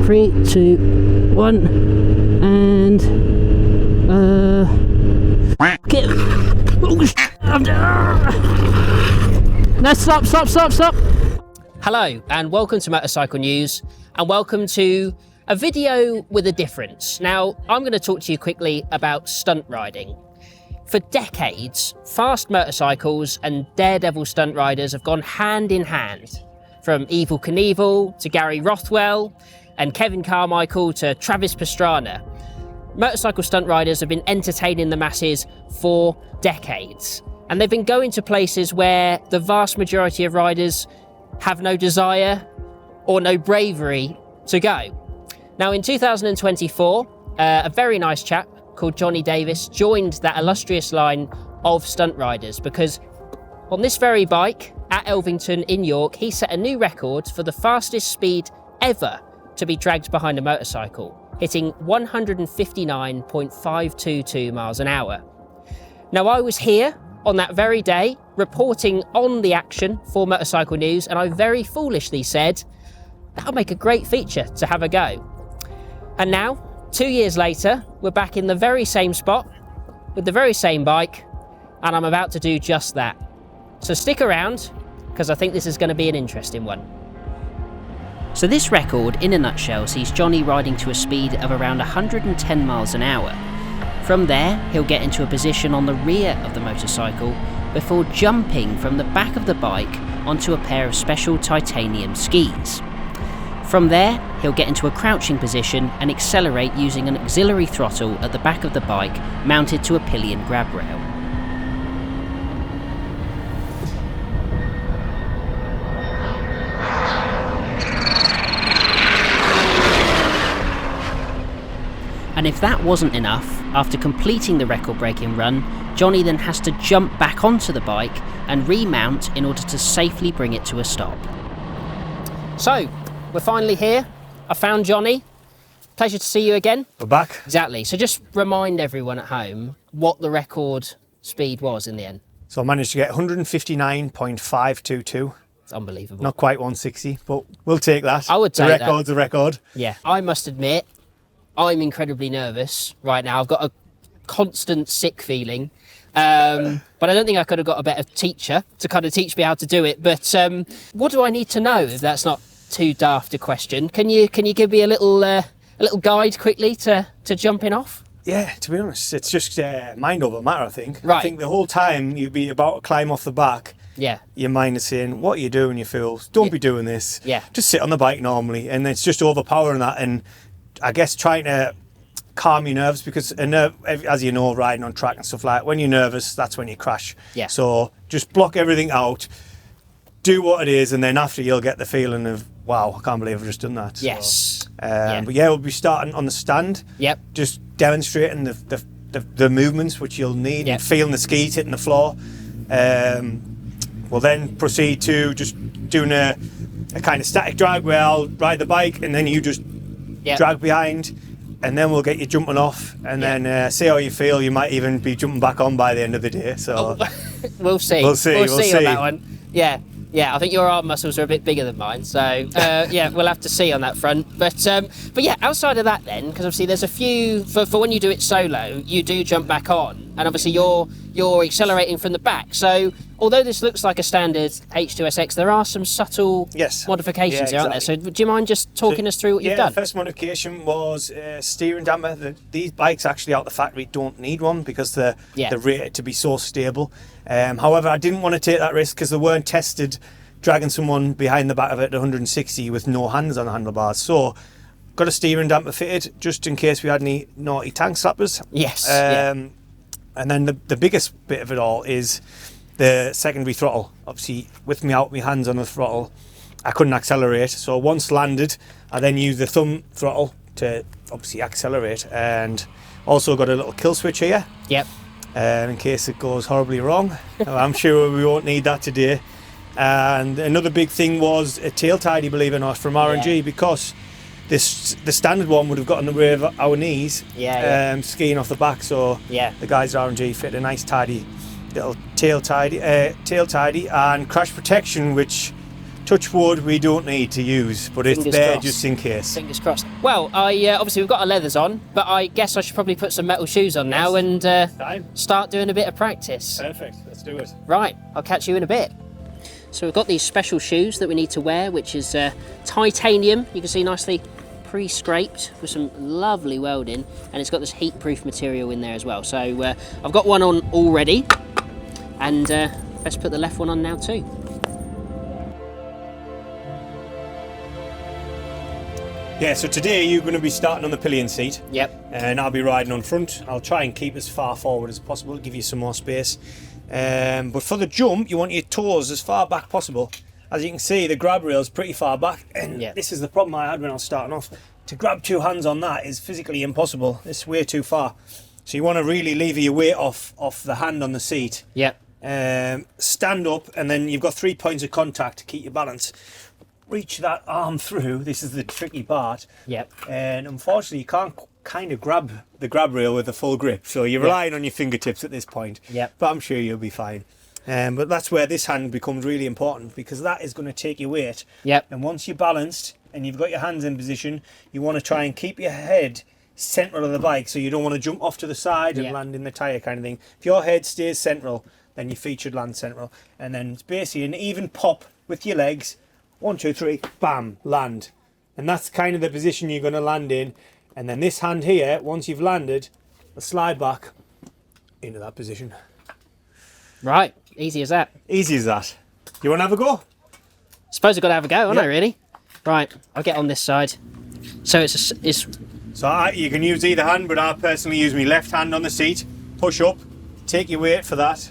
3, 2, 1, and get. No, stop. Hello, and welcome to Motorcycle News, and welcome to a video with a difference. Now, I'm going to talk to you quickly about stunt riding. For decades, fast motorcycles and daredevil stunt riders have gone hand in hand. From Evel Knievel to Gary Rothwell and Kevin Carmichael to Travis Pastrana. Motorcycle stunt riders have been entertaining the masses for decades. And they've been going to places where the vast majority of riders have no desire or no bravery to go. Now in 2024, a very nice chap called Jonny Davies joined that illustrious line of stunt riders because on this very bike at Elvington in York, he set a new record for the fastest speed ever to be dragged behind a motorcycle, hitting 159.522 miles an hour. Now I was here on that very day reporting on the action for Motorcycle News, and I very foolishly said, that'll make a great feature to have a go. And now, 2 years later, we're back in the very same spot with the very same bike, and I'm about to do just that. So stick around, because I think this is going to be an interesting one. So this record, in a nutshell, sees Jonny riding to a speed of around 110 miles an hour. From there, he'll get into a position on the rear of the motorcycle before jumping from the back of the bike onto a pair of special titanium skis. From there, he'll get into a crouching position and accelerate using an auxiliary throttle at the back of the bike mounted to a pillion grab rail. And if that wasn't enough, after completing the record-breaking run, Jonny then has to jump back onto the bike and remount in order to safely bring it to a stop. So, we're finally here. I found Jonny. Pleasure to see you again. We're back. Exactly. So just remind everyone at home what the record speed was in the end. So I managed to get 159.522. It's unbelievable. Not quite 160, but we'll take that. I would take that. The record's a record. Yeah. I must admit, I'm incredibly nervous right now. I've got a constant sick feeling. But I don't think I could have got a better teacher to kind of teach me how to do it. But what do I need to know, if that's not too daft a question? Can you give me a little guide quickly to jumping off? Yeah, to be honest, it's just mind over matter, I think. Right. I think the whole time you'd be about to climb off the back, yeah, your mind is saying, what are you doing, you fools? Don't be doing this. Yeah. Just sit on the bike normally. And it's just overpowering that. And I guess trying to calm your nerves, because as you know, riding on track and stuff like that, when you're nervous, that's when you crash. Yeah. So just block everything out, do what it is, and then after you'll get the feeling of, wow, I can't believe I've just done that. Yes. But yeah, we'll be starting on the stand. Yep. Just demonstrating the movements which you'll need, yep, and feeling the skis hitting the floor. We'll then proceed to just doing a kind of static drag where I'll ride the bike and then you just drag behind, and then we'll get you jumping off, and then see how you feel. You might even be jumping back on by the end of the day. So we'll see. We'll see on that one. Yeah. I think your arm muscles are a bit bigger than mine, so yeah, we'll have to see on that front. But yeah, outside of that, then, because obviously there's a few for when you do it solo, you do jump back on, and obviously you're accelerating from the back. So although this looks like a standard H2SX, there are some subtle modifications here, aren't there? So do you mind just talking us through what you've done? The first modification was steering damper. These bikes actually out the factory don't need one because they're rated to be so stable. However, I didn't want to take that risk because they weren't tested dragging someone behind the back of it at 160 with no hands on the handlebars. So got a steering damper fitted just in case we had any naughty tank slappers. Yes. And then the biggest bit of it all is the secondary throttle. Obviously, with me out my hands on the throttle, I couldn't accelerate. So once landed, I then used the thumb throttle to obviously accelerate, and also got a little kill switch here. Yep. In case it goes horribly wrong. I'm sure we won't need that today. And another big thing was a tail tidy, believe it or not, from R&G, because the standard one would have got in the way of our knees, skiing off the back. So the guys at R&G fit a nice tidy little tail tidy and crash protection, which touch wood, we don't need to use, but it's there crossed. just in case. Fingers crossed. Well, obviously we've got our leathers on, but I guess I should probably put some metal shoes on now and start doing a bit of practice. Perfect, let's do it. Right, I'll catch you in a bit. So we've got these special shoes that we need to wear, which is titanium. You can see nicely pre-scraped with some lovely welding, and it's got this heat-proof material in there as well. So I've got one on already, and let's put the left one on now too. Yeah, so today you're going to be starting on the pillion seat. Yep. And I'll be riding on front. I'll try and keep as far forward as possible, give you some more space. But for the jump, you want your toes as far back possible. As you can see, the grab rail is pretty far back, and this is the problem I had when I was starting off. To grab two hands on that is physically impossible. It's way too far. So you want to really lever your weight off the hand on the seat. Yep. Stand up, and then you've got 3 points of contact to keep your balance. Reach that arm through. This is the tricky part. Yep. And unfortunately, you can't kind of grab the grab rail with a full grip, so you're relying on your fingertips at this point. Yep. But I'm sure you'll be fine. But that's where this hand becomes really important, because that is going to take your weight. Yep. And once you're balanced and you've got your hands in position, you want to try and keep your head central of the bike, so you don't want to jump off to the side and land in the tyre kind of thing. If your head stays central, then your feet should land central. And then it's basically an even pop with your legs. 1, 2, 3, bam, land. And that's kind of the position you're going to land in. And then this hand here, once you've landed, slide back into that position. Right, easy as that. Easy as that. You want to have a go? Suppose I've got to have a go, haven't I, really? Right, I'll get on this side. So it's So you can use either hand, but I personally use my left hand on the seat. Push up, take your weight for that.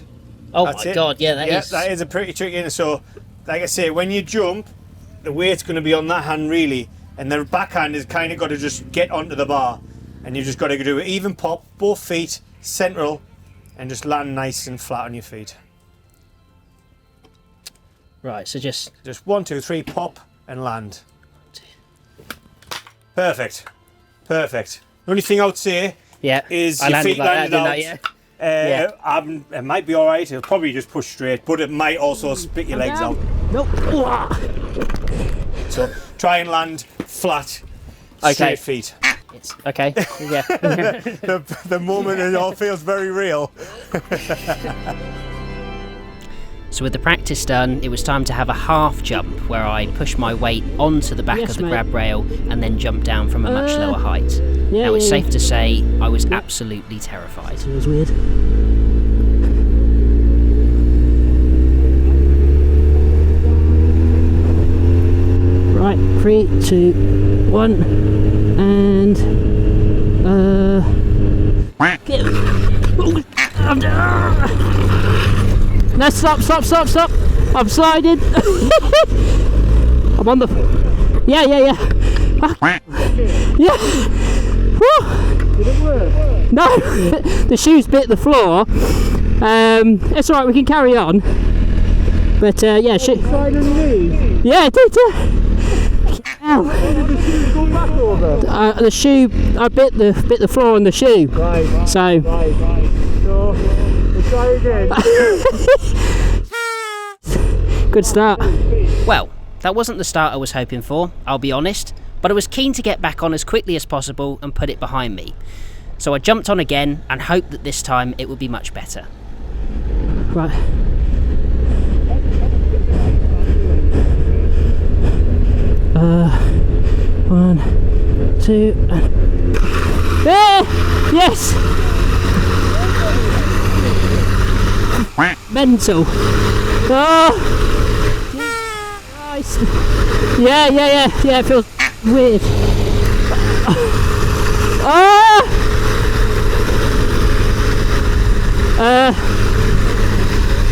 Oh my God, yeah, that is a pretty tricky. So, like I say, when you jump, the weight's going to be on that hand really, and the backhand has kind of got to just get onto the bar, and you've just got to do it even pop, both feet central, and just land nice and flat on your feet. Right, so just 1, 2, 3, pop and land. Perfect. The only thing I would say is your feet landed out. It might be all right. It'll probably just push straight, but it might also spit your legs out. Nope. So try and land flat, straight feet. Okay. Yeah. the moment it all feels very real. So with the practice done, it was time to have a half jump where I pushed my weight onto the back of the grab rail and then jumped down from a much lower height. Now it's safe to say I was absolutely terrified. It was weird. Right, 3, 2, 1, and no, stop! I'm sliding. I'm on the. Yeah. Yeah. Woo. Did it work? No, the shoes bit the floor. It's all right. We can carry on. But yeah, Slide on your knees? Yeah, it did. Ow. Did the shoe go back over? The shoe, I bit the floor on the shoe. Right. So. So we'll try again. Good start. Well, that wasn't the start I was hoping for, I'll be honest, but I was keen to get back on as quickly as possible and put it behind me. So I jumped on again and hoped that this time it would be much better. Right. One, 2, there! Yes! Mental. Oh! Nice. Yeah, it feels weird.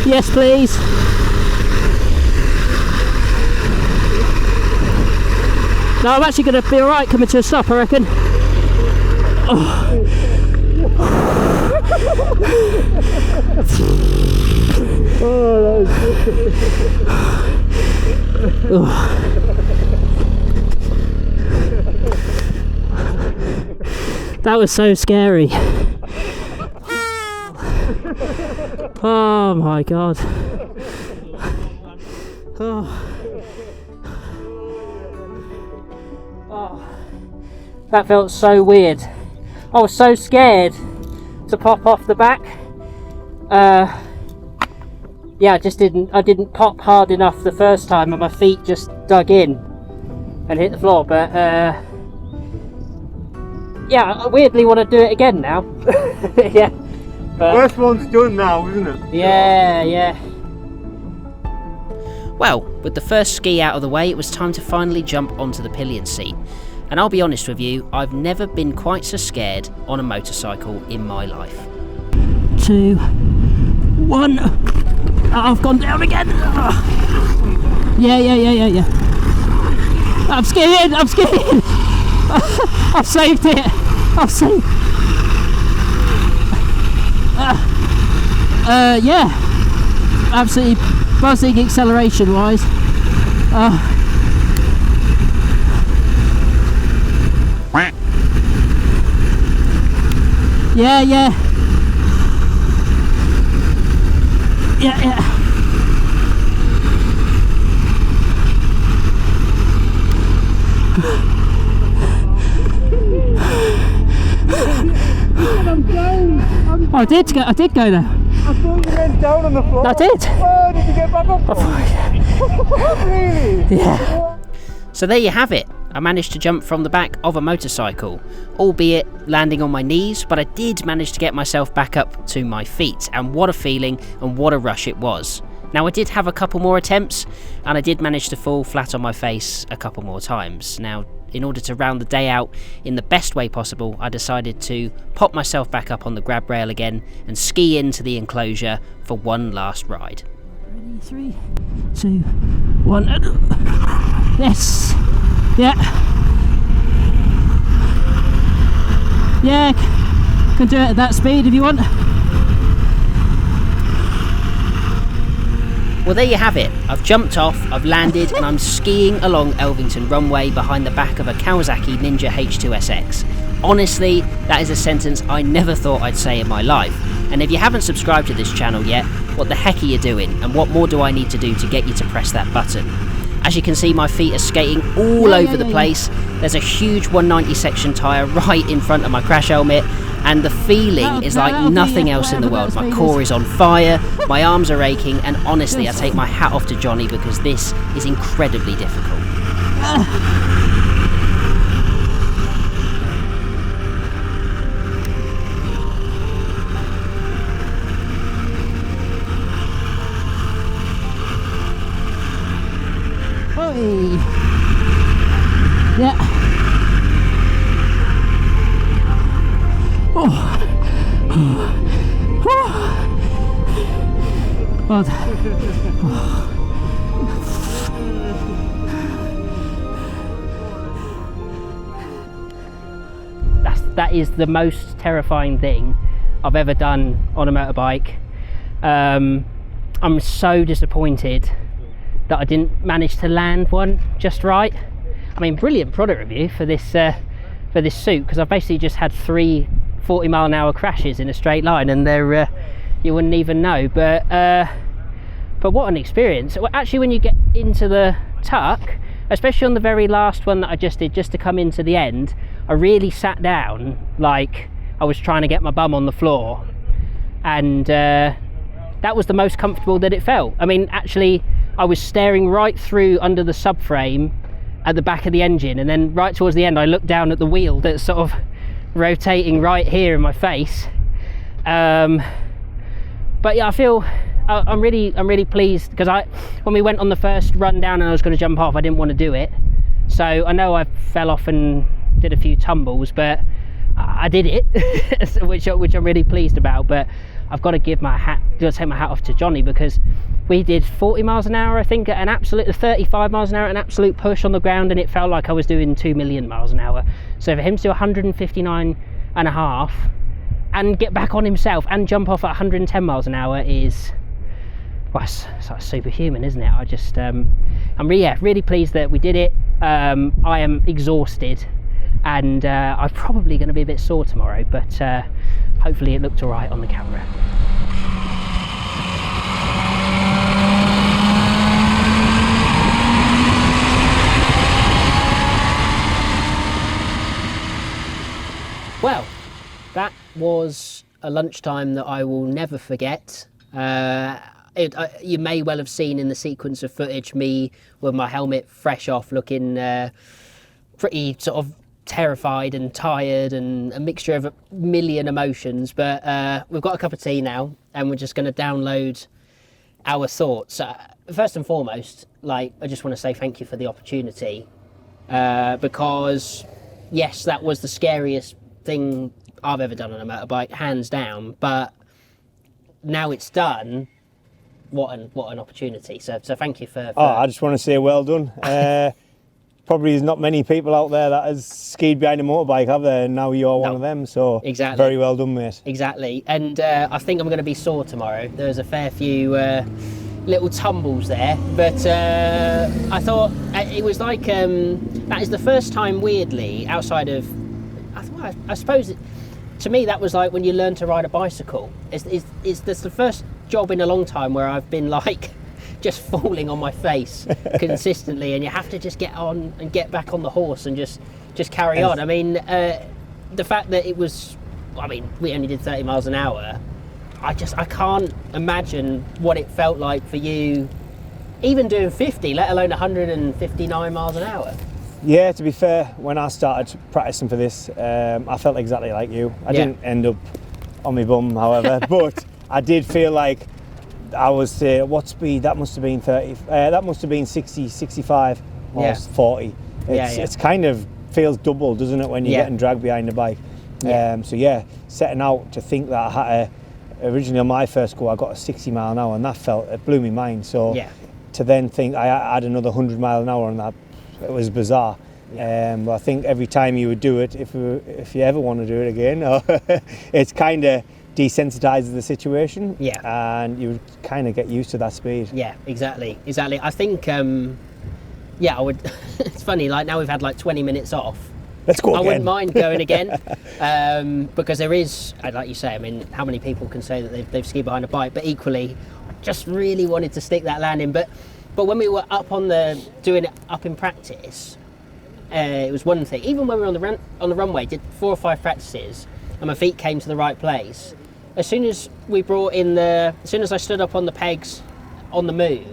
Yes, please. No, I'm actually going to be alright coming to a stop, I reckon. That was so scary. Oh my God. Oh. Wow, that felt so weird. I was so scared to pop off the back. Yeah, I didn't pop hard enough the first time, and my feet just dug in and hit the floor. But yeah, I weirdly want to do it again now. Yeah. First one's done now, isn't it? Yeah. Well, with the first ski out of the way, it was time to finally jump onto the pillion seat. And I'll be honest with you, I've never been quite so scared on a motorcycle in my life. 2, 1. I've gone down again. Yeah. I'm scared. I've saved it. Yeah. Absolutely buzzing acceleration wise. Yeah. I did go there. I thought you went down on the floor. I did. Oh, did you get back up? Really? Yeah. So there you have it. I managed to jump from the back of a motorcycle, albeit landing on my knees, but I did manage to get myself back up to my feet, and what a feeling and what a rush it was. Now I did have a couple more attempts, and I did manage to fall flat on my face a couple more times. Now, in order to round the day out in the best way possible, I decided to pop myself back up on the grab rail again and ski into the enclosure for one last ride. Ready, 3, 2, 1. Yes. Yeah. Can do it at that speed if you want. Well, there you have it. I've jumped off, I've landed, and I'm skiing along Elvington runway behind the back of a Kawasaki Ninja H2SX. Honestly, that is a sentence I never thought I'd say in my life. And if you haven't subscribed to this channel yet, what the heck are you doing? And what more do I need to do to get you to press that button? As you can see, my feet are skating all over the place. There's a huge 190 section tyre right in front of my crash helmet, and the feeling is like nothing else in the world. My core is on fire, my arms are aching, and honestly, I take my hat off to Jonny because this is incredibly difficult. Yeah. That is the most terrifying thing I've ever done on a motorbike. I'm so disappointed that I didn't manage to land one just right. I mean, brilliant product review for this suit, because I've basically just had 3 40-mile-an-hour crashes in a straight line, and they're you wouldn't even know. But what an experience! Well, actually, when you get into the tuck, especially on the very last one that I just did, just to come into the end, I really sat down like I was trying to get my bum on the floor, and that was the most comfortable that it felt. I mean, actually, I was staring right through under the subframe at the back of the engine, and then right towards the end I looked down at the wheel that's sort of rotating right here in my face. But yeah, I feel I'm really pleased, because when we went on the first run down and I was going to jump off, I didn't want to do it. So I know I fell off and did a few tumbles, but I did it, which I'm really pleased about. But I've got to take my hat off to Jonny, because we did 40 miles an hour, I think, at an absolute 35 miles an hour at an absolute push on the ground, and it felt like I was doing 2 million miles an hour. So for him to do 159.5 and get back on himself and jump off at 110 miles an hour is, well, it's like superhuman, isn't it? I just I'm really pleased that we did it. I am exhausted, and I'm probably going to be a bit sore tomorrow, but hopefully it looked all right on the camera. That was a lunchtime that I will never forget. You may well have seen in the sequence of footage me with my helmet fresh off, looking pretty sort of terrified and tired and a mixture of a million emotions. But we've got a cup of tea now, and we're just going to download our thoughts. First and foremost, I just want to say thank you for the opportunity, because yes, that was the scariest thing I've ever done on a motorbike, hands down. But now it's done. What an opportunity. So thank you for... I just want to say well done. Probably there's not many people out there that has skied behind a motorbike, have there? And now you're one of them, so exactly. Very well done, mate. Exactly. And I think I'm going to be sore tomorrow. There's a fair few little tumbles there, but I thought it was like that is the first time, weirdly, outside of I suppose to me that was like when you learn to ride a bicycle. It's the first job in a long time where I've been just falling on my face consistently, and you have to just get on and get back on the horse and just carry on. I mean, the fact that it was, we only did 30 miles an hour. I can't imagine what it felt like for you, even doing 50, let alone 159 miles an hour. Yeah, to be fair, when I started practicing for this, I felt exactly like you. I didn't end up on my bum, however, but I did feel like I was, what speed? That must have been 30, that must have been 60, 65, or 40. It's kind of feels double, doesn't it, when you're getting dragged behind the bike? Setting out to think that I had originally on my first go, I got a 60 mile an hour, and it blew my mind. So to then think I had another 100 mile an hour on that, it was bizarre. But I think every time you would do it, if you ever want to do it again, it's kind of desensitizes the situation, and you would kind of get used to that speed. Yeah, exactly. I think I would. It's funny, now we've had 20 minutes off. Let's go again. I wouldn't mind going again, because there is, like you say, how many people can say that they've skied behind a bike? But equally, I just really wanted to stick that landing. But when we were up doing it up in practice, it was one thing. Even when we were on the runway, did 4 or 5 practices, and my feet came to the right place. As soon as I stood up on the pegs on the move,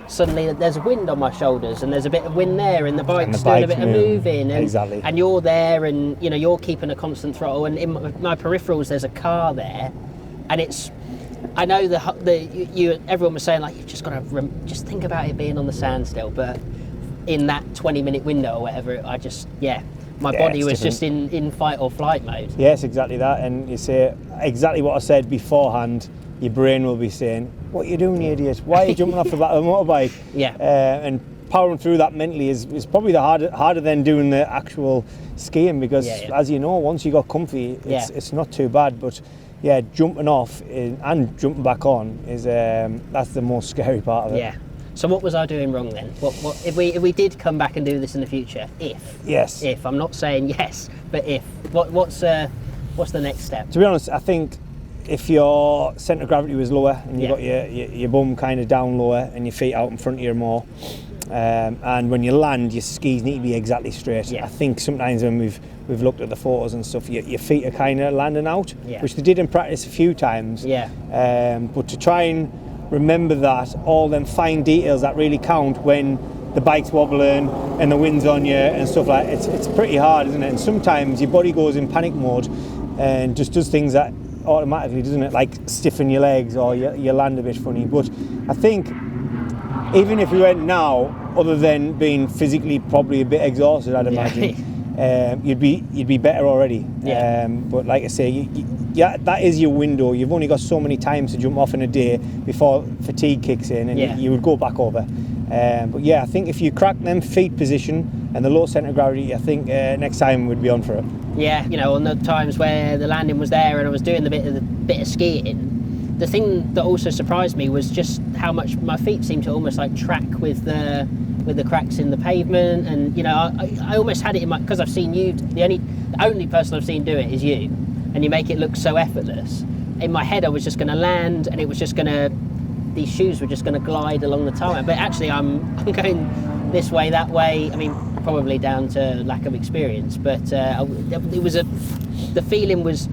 suddenly there's a wind on my shoulders, and there's a bit of wind there, and the bike's doing a bit of moving, and you're there, and you're keeping a constant throttle, and in my peripherals there's a car there, and it's, I know everyone was saying you've just got to just think about it being on the sand still, but in that 20-minute window or whatever, my body was just in fight or flight mode. Yes, exactly that. And you say exactly what I said beforehand. Your brain will be saying, "What are you doing, you idiot? Why are you jumping off the back of a motorbike?" And powering through that mentally is probably the harder than doing the actual skiing, because as you know, once you got comfy, it's not too bad. But jumping off and jumping back on is that's the most scary part of it. Yeah. So what was I doing wrong then? What if we did come back and do this in the future? If I'm not saying yes, but if what's the next step? To be honest, I think if your centre of gravity was lower and you got your bum kind of down lower and your feet out in front of you more, and when you land, your skis need to be exactly straight. I think sometimes when we've looked at the photos and stuff, your feet are kind of landing out, which they did in practice a few times. But to try and remember that all them fine details that really count when the bike's wobbling and the wind's on you and stuff like that, it's pretty hard, isn't it? And sometimes your body goes in panic mode and just does things that automatically, doesn't it, like stiffen your legs or you land a bit funny. But I think even if we went now, other than being physically probably a bit exhausted, I'd imagine, you'd be better already. But like I say, that is your window. You've only got so many times to jump off in a day before fatigue kicks in, and you would go back over. But I think if you crack them feet position and the low centre of gravity, I think next time we'd be on for it. On the times where the landing was there and I was doing the bit of skiing, the thing that also surprised me was just how much my feet seemed to almost track with the cracks in the pavement, and I almost had it in my, because I've seen you, the only person I've seen do it is you, and you make it look so effortless. In my head I was just going to land, and it was just going to, these shoes were just going to glide along the tarmac, but actually I'm going this way, that way. probably down to lack of experience, but it was the feeling was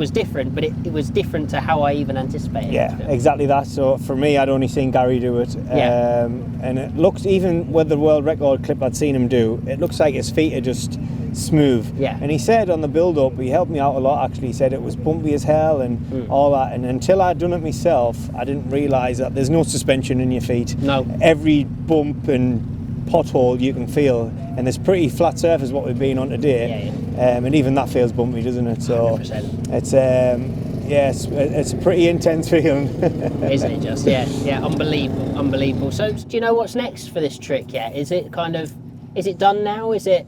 was different, but it was different to how I even anticipated. Yeah, exactly that. So for me, I'd only seen Gary do it, and it looks, even with the world record clip I'd seen him do, it looks like his feet are just smooth. Yeah. And he said on the build-up, he helped me out a lot actually. He said it was bumpy as hell and all that. And until I'd done it myself, I didn't realise that there's no suspension in your feet. No. Every bump and pothole you can feel, and there's pretty flat surface what we've been on today. And even that feels bumpy, doesn't it? So 100%. it's it's a pretty intense feeling. Isn't it just? Yeah, unbelievable. So do you know what's next for this trick yet? Is it done now? Is it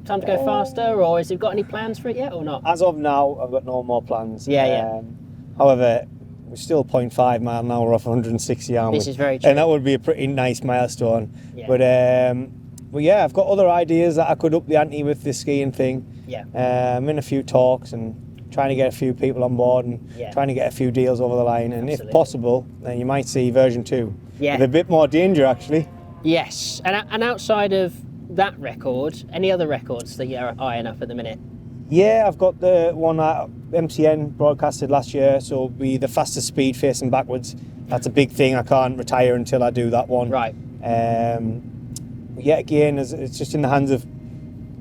time to go faster, or has it got any plans for it yet or not? As of now, I've got no more plans. Yeah. However, we're still 0.5 mile an hour off 160 aren't we? This is very true. And that would be a pretty nice milestone. Yeah. But yeah, I've got other ideas that I could up the ante with this skiing thing. Yeah. I'm in a few talks and trying to get a few people on board and trying to get a few deals over the line. And if possible, then you might see version 2. Yeah. With a bit more danger, actually. Yes. And outside of that record, any other records that you're eyeing up at the minute? Yeah, I've got the one that MCN broadcasted last year, so it'll be the fastest speed facing backwards. That's a big thing. I can't retire until I do that one. Right. Yeah, again, it's just in the hands of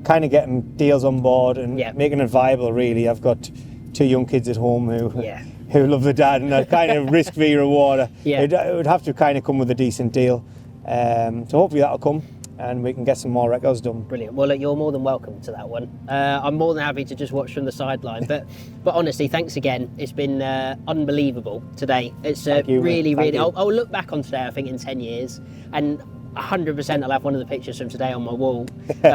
kind of getting deals on board and making it viable, really. I've got 2 young kids at home who love the dad, and that kind of risk v reward. It would have to kind of come with a decent deal. So hopefully that'll come and we can get some more records done. Brilliant. Well, look, you're more than welcome to that one. I'm more than happy to just watch from the sideline. But honestly, thanks again. It's been unbelievable today. It's really. I'll look back on today, I think, in 10 years, and 100% I'll have one of the pictures from today on my wall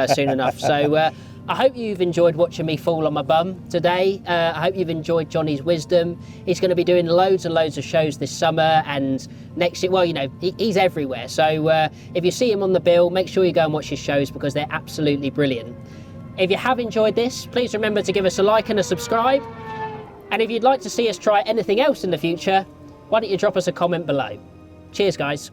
soon enough. So I hope you've enjoyed watching me fall on my bum today. I hope you've enjoyed Jonny's wisdom. He's going to be doing loads and loads of shows this summer and next year. Well, you know, he's everywhere. So if you see him on the bill, make sure you go and watch his shows because they're absolutely brilliant. If you have enjoyed this, please remember to give us a like and a subscribe. And if you'd like to see us try anything else in the future, why don't you drop us a comment below. Cheers, guys.